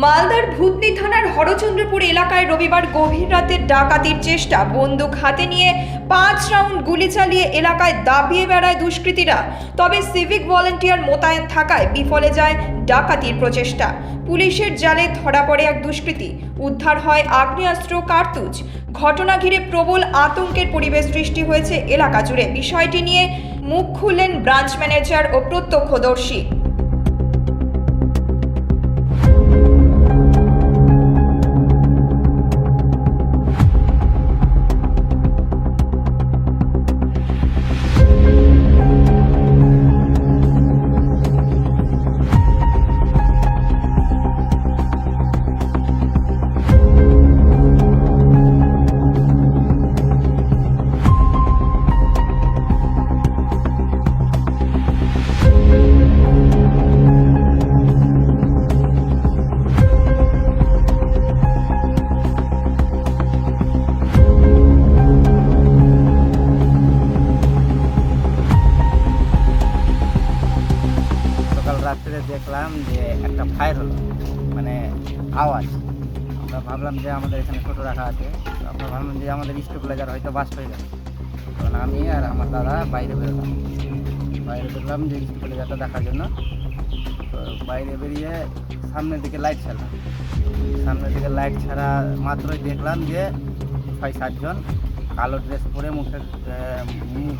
মালদার ভূতনি থানার হরচন্দ্রপুর এলাকায় রবিবার গভীর রাতে ডাকাতির চেষ্টা। বন্দুক হাতে নিয়ে 5 রাউন্ড গুলি চালিয়ে এলাকায় দাবিয়ে বেড়ায় দুষ্কৃতীরা। তবে সিভিক ভলেন্টিয়ার মোতায়েন থাকায় বিফলে যায় ডাকাতির প্রচেষ্টা। পুলিশের জালে ধরা পড়ে এক দুষ্কৃতী। উদ্ধার হয় আগ্নেয়াস্ত্র, কার্তুজ। ঘটনা ঘিরে প্রবল আতঙ্কের পরিবেশ সৃষ্টি হয়েছে এলাকা জুড়ে। বিষয়টি নিয়ে মুখ খুললেন ব্রাঞ্চ ম্যানেজার ও প্রত্যক্ষদর্শী। রাত্রে দেখলাম যে একটা ফায়ার হলো, মানে আওয়াজ। আমরা ভাবলাম যে আমাদের এখানে ছোটো রাখা আছে, আমরা ভাবলাম যে আমাদের স্টেবিলাইজার হয়তো বাস্ট হয়ে যাবে। তখন আমি আর আমার দাদা বাইরে বেরোলাম যে স্টেবিলাইজারটা দেখার জন্য। তো বাইরে বেরিয়ে সামনের দিকে লাইট ছাড়া মাত্রই দেখলাম যে 6-7 জন কালো ড্রেস পরে মুখ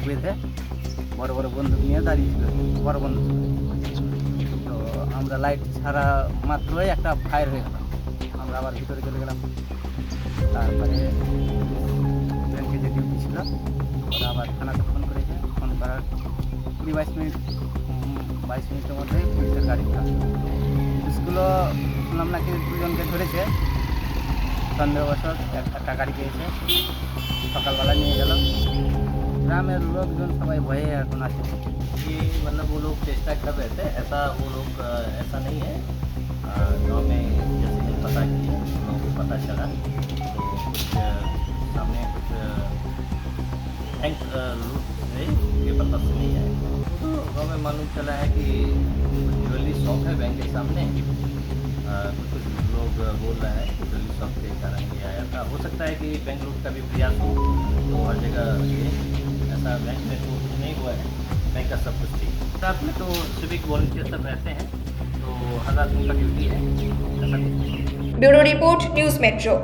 বেঁধে বড় বড় বন্দুক নিয়ে দাঁড়িয়েছিল, বড় বন্দুক। তো আমরা লাইট ছাড়া মাত্রই একটা ফায়ার হয়ে গেল। আমরা আবার ভিতরে চলে গেলাম। তারপরে ব্যাংকে যে ডিউটি ছিল ওরা আবার থানাতে ফোন করেছে। ফোন করার 20-22 মিনিটের মধ্যে পুলিশের গাড়ি আসলো। স্কুলও শুনলাম নাকি 2 জনকে ধরেছে সন্দেহবশত। একটা গাড়ি পেয়েছে, সকালবেলা নিয়ে গেল। গ্রামের লোকজন সবাই ভয়ে এখন আছে। ये मतलब वो लोग चेष्टा कर रहे थे, ऐसा वो लोग ऐसा नहीं है। गाँव में जैसे नहीं पता किए, उन लोगों को पता चला तो कुछ सामने कुछ बैंक लूट से ये पर्पज से नहीं आए। तो गाँव में मालूम चला है कि ज्वेलरी शॉप है बैंक के सामने। कुछ लोग बोल रहे हैं कि ज्वेलरी शॉप के कारण ये आया था। हो सकता है कि बैंक लूट का भी प्रयास हो, तो हर जगह ये ऐसा बैंक में तो कुछ नहीं हुआ है। बैंक का सब कुछ ठीक। रात में तो सिविक वॉलंटियर सब रहते हैं, तो हर रात उनका ड्यूटी है। ऐसा कुछ। Bureau report, news metro.